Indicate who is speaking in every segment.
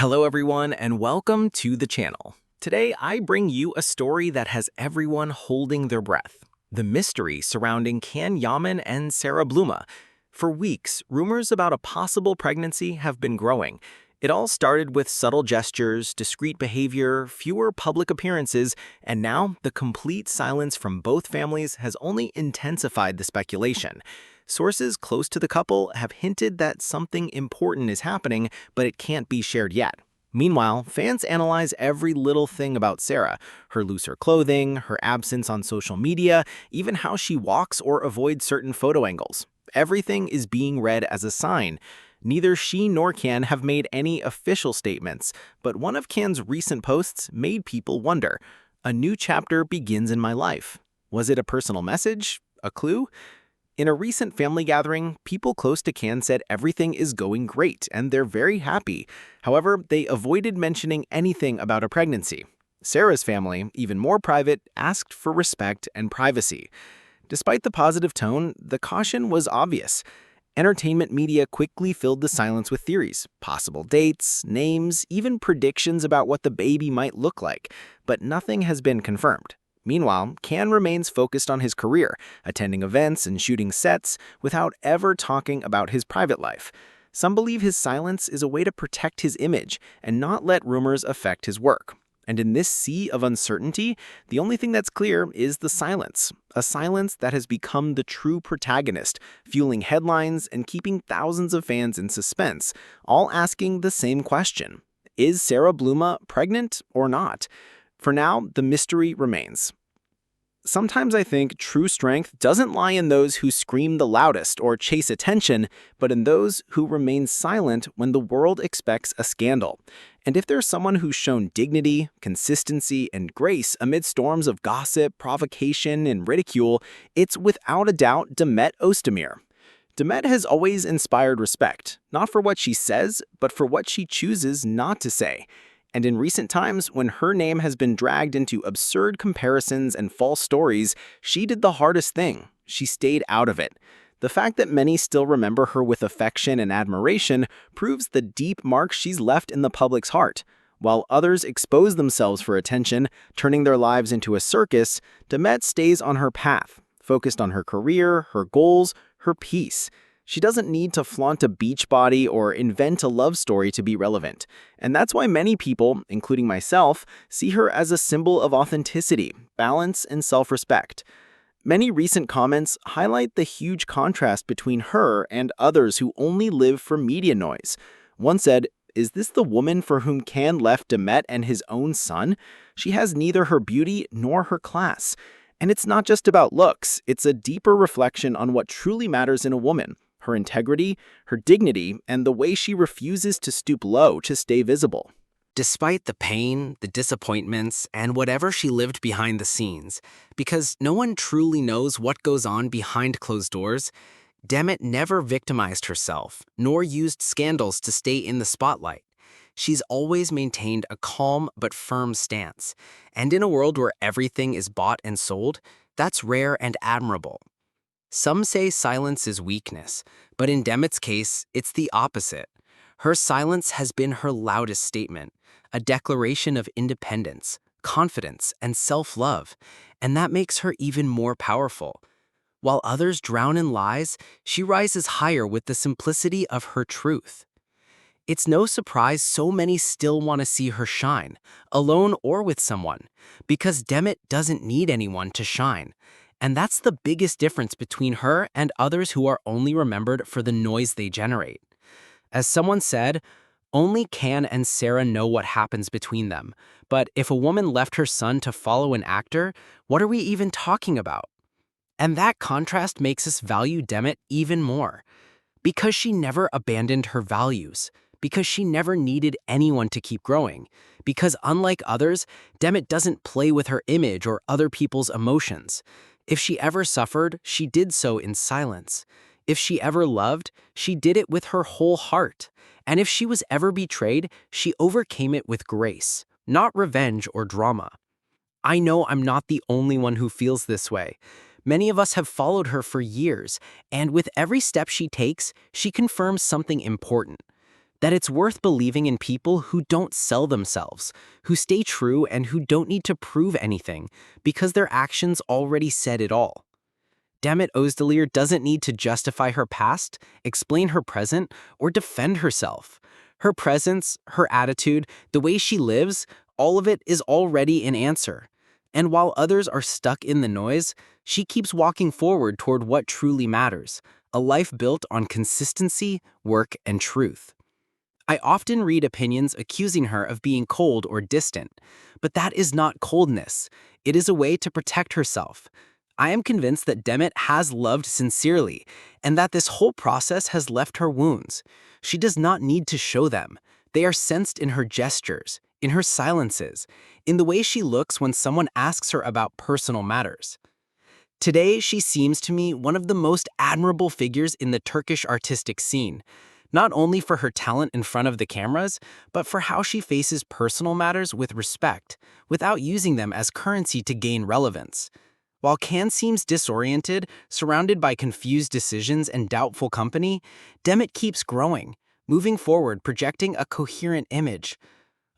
Speaker 1: Hello everyone and welcome to the channel. Today I bring you a story that has everyone holding their breath. The mystery surrounding Can Yaman and Sarah Bluma. For weeks, rumors about a possible pregnancy have been growing. It all started with subtle gestures, discreet behavior, fewer public appearances, and now the complete silence from both families has only intensified the speculation. Sources close to the couple have hinted that something important is happening, but it can't be shared yet. Meanwhile, fans analyze every little thing about Sarah, her looser clothing, her absence on social media, even how she walks or avoids certain photo angles. Everything is being read as a sign. Neither she nor Can have made any official statements, but one of Can's recent posts made people wonder. A new chapter begins in my life. Was it a personal message? A clue? In a recent family gathering, people close to Can said everything is going great and they're very happy. However, they avoided mentioning anything about a pregnancy. Sarah's family, even more private, asked for respect and privacy. Despite the positive tone, the caution was obvious. Entertainment media quickly filled the silence with theories, possible dates, names, even predictions about what the baby might look like, but nothing has been confirmed. Meanwhile, Can remains focused on his career, attending events and shooting sets without ever talking about his private life. Some believe his silence is a way to protect his image and not let rumors affect his work. And in this sea of uncertainty, the only thing that's clear is the silence, a silence that has become the true protagonist, fueling headlines and keeping thousands of fans in suspense, all asking the same question. Is Sarah Bluma pregnant or not? For now, the mystery remains. Sometimes I think true strength doesn't lie in those who scream the loudest or chase attention, but in those who remain silent when the world expects a scandal. And if there's someone who's shown dignity, consistency, and grace amid storms of gossip, provocation, and ridicule, it's without a doubt Demet Özdemir. Demet has always inspired respect, not for what she says, but for what she chooses not to say. And in recent times, when her name has been dragged into absurd comparisons and false stories, she did the hardest thing. She stayed out of it. The fact that many still remember her with affection and admiration proves the deep mark she's left in the public's heart. While others expose themselves for attention, turning their lives into a circus, Demet stays on her path, focused on her career, her goals, her peace. She doesn't need to flaunt a beach body or invent a love story to be relevant. And that's why many people, including myself, see her as a symbol of authenticity, balance, and self-respect. Many recent comments highlight the huge contrast between her and others who only live for media noise. One said, "Is this the woman for whom Can left Demet and his own son? She has neither her beauty nor her class." And it's not just about looks, it's a deeper reflection on what truly matters in a woman. Her integrity, her dignity, and the way she refuses to stoop low to stay visible.
Speaker 2: Despite the pain, the disappointments, and whatever she lived behind the scenes, because no one truly knows what goes on behind closed doors, Demet never victimized herself, nor used scandals to stay in the spotlight. She's always maintained a calm but firm stance, and in a world where everything is bought and sold, that's rare and admirable. Some say silence is weakness, but in Demet's case, it's the opposite. Her silence has been her loudest statement, a declaration of independence, confidence, and self-love, and that makes her even more powerful. While others drown in lies, she rises higher with the simplicity of her truth. It's no surprise so many still want to see her shine, alone or with someone, because Demet doesn't need anyone to shine. And that's the biggest difference between her and others who are only remembered for the noise they generate. As someone said, only Can and Sarah know what happens between them. But if a woman left her son to follow an actor, what are we even talking about? And that contrast makes us value Demet even more. Because she never abandoned her values. Because she never needed anyone to keep growing. Because unlike others, Demet doesn't play with her image or other people's emotions. If she ever suffered, she did so in silence. If she ever loved, she did it with her whole heart. And if she was ever betrayed, she overcame it with grace, not revenge or drama. I know I'm not the only one who feels this way. Many of us have followed her for years, and with every step she takes, she confirms something important. That it's worth believing in people who don't sell themselves, who stay true and who don't need to prove anything because their actions already said it all. Demet Özdemir doesn't need to justify her past, explain her present, or defend herself. Her presence, her attitude, the way she lives, all of it is already an answer. And while others are stuck in the noise, she keeps walking forward toward what truly matters, a life built on consistency, work, and truth. I often read opinions accusing her of being cold or distant, but that is not coldness. It is a way to protect herself. I am convinced that Demet has loved sincerely, and that this whole process has left her wounds. She does not need to show them. They are sensed in her gestures, in her silences, in the way she looks when someone asks her about personal matters. Today, she seems to me one of the most admirable figures in the Turkish artistic scene, not only for her talent in front of the cameras, but for how she faces personal matters with respect, without using them as currency to gain relevance. While Can seems disoriented, surrounded by confused decisions and doubtful company, Demet keeps growing, moving forward, projecting a coherent image.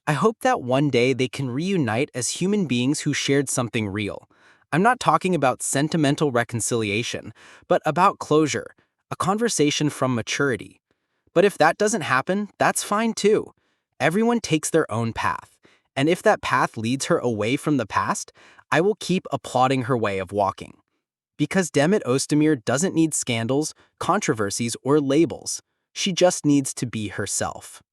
Speaker 2: I hope that one day they can reunite as human beings who shared something real. I'm not talking about sentimental reconciliation, but about closure, a conversation from maturity. But if that doesn't happen, that's fine too. Everyone takes their own path. And if that path leads her away from the past, I will keep applauding her way of walking. Because Demet Özdemir doesn't need scandals, controversies, or labels. She just needs to be herself.